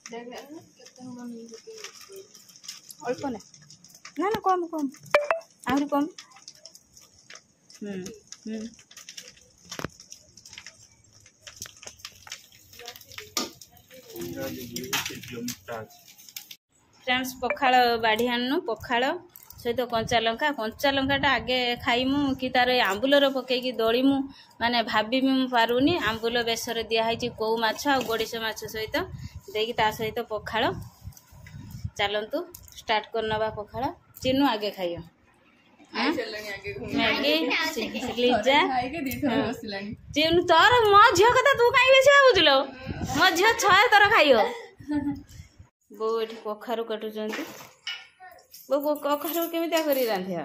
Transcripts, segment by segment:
अल्प ना ना ना कम कम आहरी कम फ्रेंड्स पखाड़ बाढ़ी आनु पखाड़ सहित कंचा लंकाटा आगे खाइमु कि तार आंबुलर पकईकी दलिमु माने भाभी भी पारुनी आंबुल बेसर दिखाई कौ माछ आ गोड़िश माछ सहित देकी ता सहित पखाड़ चलतु स्टार्ट करनवा पखाड़ चिन्नु आगे खाइयो मैगी लिजा चिन्नु तोर मो झियो कथा तू काई बेसी भाबुचलो मो झियो छय तोर खाइयो बो एठी कखारु काटुचंती बो कखारु केमिता करी रांधिया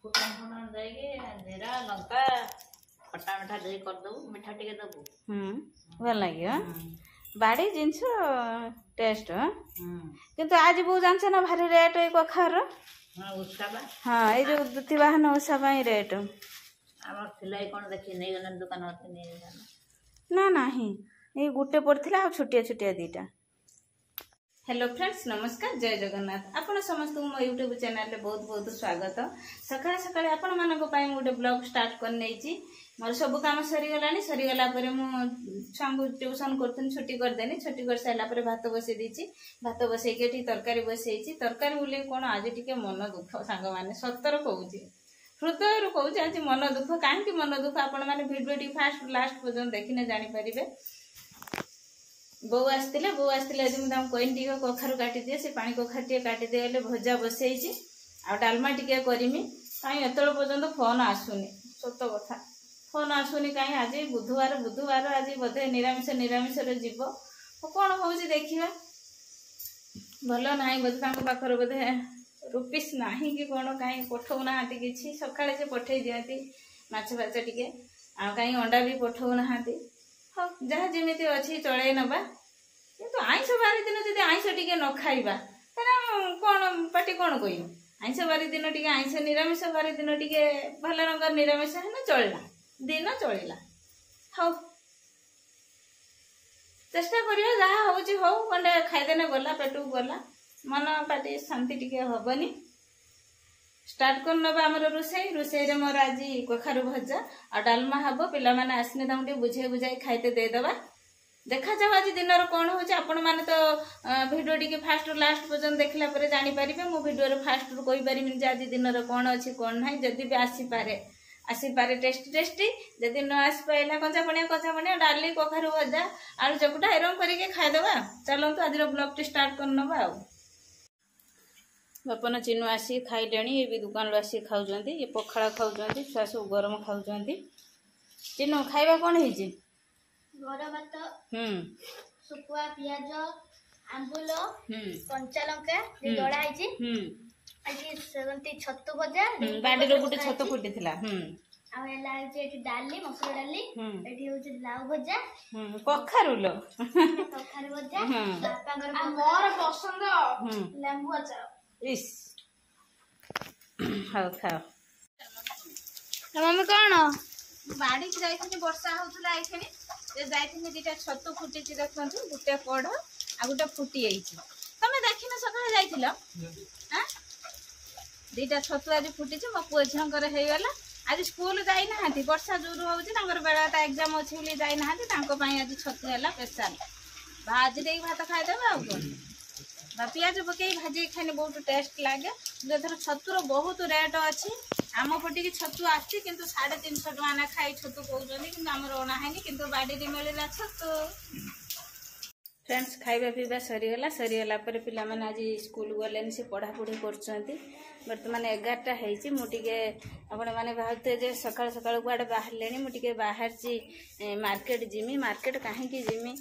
फुटन फुटन देके जीरा लंका खट्टा मिठा दे कर दबु मिठा टिके दबु भल लागियो बाड़ी जिनस टेस्ट किंतु आज बो जानछ ना भारी रेट ए कखार हां उसाबा हां ए जो दुतिवाहन ओसा पई रेट हमर सिलाई कोन देखि नै गन दुकान होते नै ना नाही ए गुटे पड़थिला आ छोटिया छोटिया दीटा। हेलो फ्रेंड्स नमस्कार जय जगन्नाथ आपण समस्त मो यूट्यूब चैनल रे बहुत बहुत स्वागत। सकाळ सकाळ आपण मानको पाई गोटे ब्लॉग स्टार्ट कर नेची मोर सब काम सरी गला परे मु छांगु ट्यूशन करथन छुट्टी कर देनी छुट्टी कर साइला परे भात बसे दीची भात बसे के तरकारी बसेची तरकारी बोले कोन आज टिके मन दुख सांग माने सत्तर कहूची हृदय रु कहूची आज मन दुख काहे कि मन दुख आपण माने वीडियो टी फास्ट लास्ट पर्यंत देखिने जानि परिबे। बो आसतिले आज मु दाम कोइन टिके कखारु काटी दिए से पानी कखार टिके काटी देले भजा बसेची आ डालमा टिके करिमी काई एतळ पर्यंत फोन आसुनी सत्य कथा फोन आसुनी काई आज बुधवार आज बोधे निरामिष रे जीव कोन होउची देखिबा भलो नाही बोधे तांको पाखर बोधे रुपीस नाही कि कोन काई पठौ ना हाती किछि सकाळे से पठै दियंती माछ भात टिके आ काई अंडा भी पठौ ना हाती हाँ जहाँ जमी अच्छी चल नवा किंतु आईष बारी दिन जब आईष टे न खाइबा कौन पार्टी कौन कह आईष बारी दिन टे आईष निरामिष बारी दिन टे भल रंग निरामिष है चलला दिन चलला हाँ चेष्टा करियो जहाँ होची हो कंडे खाइदेने गला पेटू गला मन पाटी शांति टिके हबनी। स्टार्ट कर नबा हमर रुसई रे मोर आज कखारु भजा आ डालमा हबो पिला माने आसने दाउटे बुझे बुझाई खाइते दे दबा देखा जाव आज दिनर कोन होची आपण माने तो वीडियो टिके फास्ट लास्ट पर्यंत देखला परे जानि परिबे मो वीडियो रे फास्ट रो कहि परिमिन जे आज दिनर कोन अछि कोन नाही जदी भी आसी पारे टेस्टी जदी न आसी पाइला कंचा पणिया डाली कखारु भजा आलू चकुटा एरम करके खाइ दबा। चलंतु आज रो ब्लॉग टी स्टार्ट कर नबा आ बापन चिन्नु आसी खाइले ये भी दुकान आसी खाऊँ ये पखाड़ खाऊँ छुआ सब गरम खाऊँ चिन्नु खाइबा कौन है सुकुआ पियाज आंबुल कंचा लंका दड़ा है छतु भजा बाड़ी गोटे छतु फुटी डाली मसूर डाली लाउ भजा कखारु लो कखारु भजा मोर पसंद लेंबू अचार इस खाओ खाओ मम्मी कौन बाड़ी की जाइथिनी वर्षा होतला आइथिनी जे जाइथिनी दिटा छतु फुटी छि देखंतु गुटे कढ आ गुटे फुटी आइछि तमे देखिन सकाळे जाइथिलो हां दिटा छतु आज फुटी छि मो पुଅ झंकर हे गेला आज स्कूल जाई नाहांती वर्षा जोर होउछि तांकर बेलाटा एग्जाम अछि बोली जाई नाहांती तांको पई आज छतु हैला स्पेशल भाजी देई भात खाइ देबा आ कोन पियाज पकई भाजी खाने बहुत टेस्ट लगे जर छतुर बहुत रेट अच्छी आम पटी की छतु आसी किंतु 350 टका ना खाई छतु कहते कि अना है कि बाड़ी मिलला छतु। फ्रेंड्स खाइबा पीवा सरीगला पिला माने आज स्कूल गले से पढ़ापढ़ी कर बर्तमान 11टा है मुझे आपण मैंने भावते जे सकाल सकाल कुआडे बाहर मुझे बाहर मार्केट जिमी मार्केट कहीं जिमी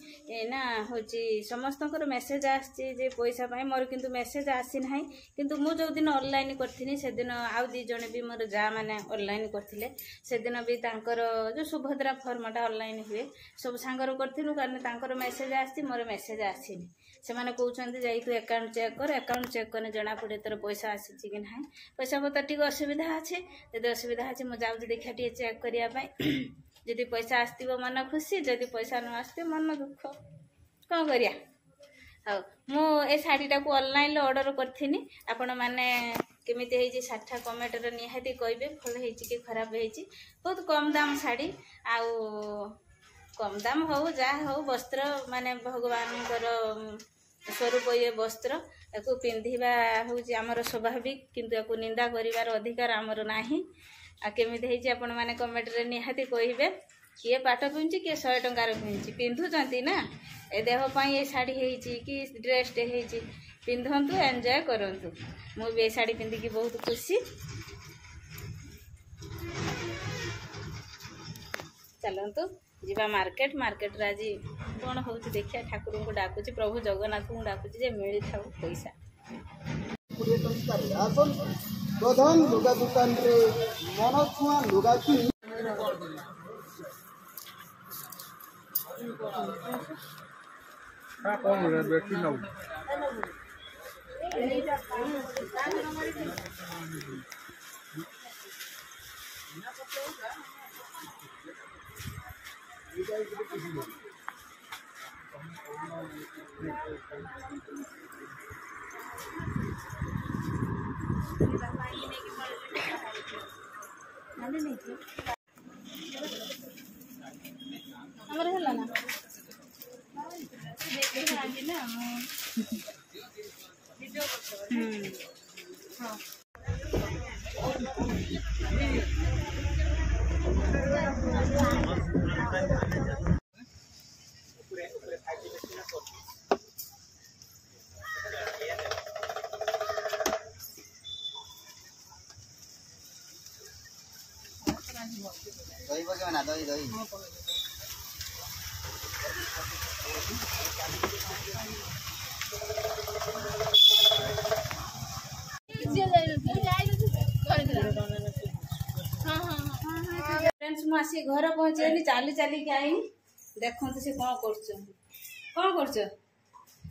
ना हूँ समस्त मेसेज आसे पैसा मोर किंतु मेसेज आसी ना किंतु मु जो दिन ऑनलाइन करथिनी से दिन आउ दी जने भी मोर जा माने ऑनलाइन करथिले से दिन भी तांकर जो सुभद्रा फॉर्मटा ऑनलाइन हुए सब सांगर करथिनु कारण तांकर मेसेज आसी मोर मेसेज आसीनी से माने कहउछन्ती जाई तू अकाउंट चेक करने जना पड़े तोर पैसा आसी कि ना पैसा पतर टी असुविधा अच्छे जब असुविधा अच्छे मुझे जाऊँ देखा टे चेक करने जदि पैसा आसो मन खुशी जदि पैसा न आसो मन दुख कौन करिया ହଉ ମୁଁ ଏ ଶାଢ଼ୀଟା କୁ ଅନଲାଇନରେ ଅର୍ଡର କରିଥିନି ଆପଣ ମାନେ କେମିତି ହେଇଛି ଶାଢ଼ୀଟା କମେଣ୍ଟରେ ନିହାତି କହିବେ ଭଲ ହେଇଛି କି ଖରାପ ହେଇଛି ବହୁତ କମ୍ ଦାମ ଶାଢ଼ୀ ଆଉ କମ୍ ଦାମ ହଉ ଯାହା ହଉ ବସ୍ତ୍ର ମାନେ ଭଗବାନଙ୍କର ସ୍ୱରୂପ ଇଏ ବସ୍ତ୍ର ୟାକୁ ପିନ୍ଧିବା ହେଉଛି ଆମର ସ୍ୱାଭାବିକ କିନ୍ତୁ ୟାକୁ ନିନ୍ଦା କରିବାର ଅଧିକାର ଆମର ନାହିଁ ଆଉ କେମିତି ହେଇଛି ଆପଣମାନେ କମେଣ୍ଟରେ ନିହାତି କହିବେ କିଏ ପାଟ ପିନ୍ଧୁଛି କିଏ 100 ଟଙ୍କାର ପିନ୍ଧୁଛି ପିନ୍ଧୁଛନ୍ତି ନା ଏ ଦେହ ପାଇଁ ଏ ଶାଢ଼ୀ ହେଇଛି କି ଡ୍ରେସଟେ ହେଇଛି ପିନ୍ଧନ୍ତୁ ଏନ୍ଜୟ କରନ୍ତୁ ମୁଁ ବି ଏ ଶାଢ଼ୀ ପିନ୍ଧିକି ବହୁତ ଖୁସି ଚାଲନ୍ତୁ ଯିବା ମାର୍କେଟରେ ଆଜି କ'ଣ ହେଉଛି ଦେଖିବା ଠାକୁରଙ୍କୁ ଡାକୁଛି ପ୍ରଭୁ ଜଗନ୍ନାଥଙ୍କୁ ଡାକୁଛି ଯେ ମିଳିଥାଉ ପଇସା ପ୍ରଧାନ ଲୁଗା ଦୋକାନରେ ମନ ଛୁଆଁ ଲୁଗା କିଣି ବେଶୀ ନବୁ ଆମର ହେଲା ନା ଦେଖିଥାନ୍ତି ନା ମୁଁ ହଁ ଦହି ପକେଇବା ନା ଦହି ଦହି फ्रेंड्स ମୁଁ ଆସି ଘର ପହଞ୍ଚିଗଲି ଚାଲି ଚାଲିକି ଆଇନି ଦେଖନ୍ତୁ ସେ କ'ଣ କରୁଛନ୍ତି କ'ଣ କରୁଛ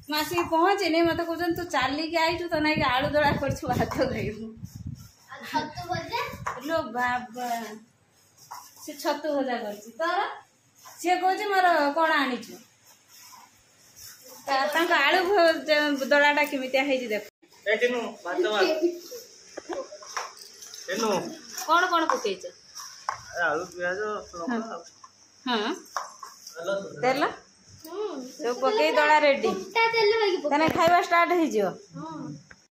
ମୁଁ ଆସିକି ପହଞ୍ଚିନି ମତେ କହୁଛନ୍ତି ତୁ ଚାଲିକି ଆଇଛୁ ତ ନାଇକି ଆଳୁ ଦଳା କରିଛୁ ଭାତ ଖାଇବୁ ଲୋ ବାବା ସେ ଛତୁ ଭଜା କରିଛି ତୋର ସିଏ କହୁଛି ମୋର କ'ଣ ଆଣିଛୁ ତାଙ୍କ ଆଳୁ ଦଳାଟା କେମିତିଆ ହେଇଛି ଦେଖ କ'ଣ କ'ଣ ପକେଇଛ ଆଳୁ ପିଆଜ ହଁ ତେଲ ସବୁ ପକେଇ ଦଳା ରେଡି ତାହେଲେ ଖାଇବା ଷ୍ଟାର୍ଟ ହେଇଯିବ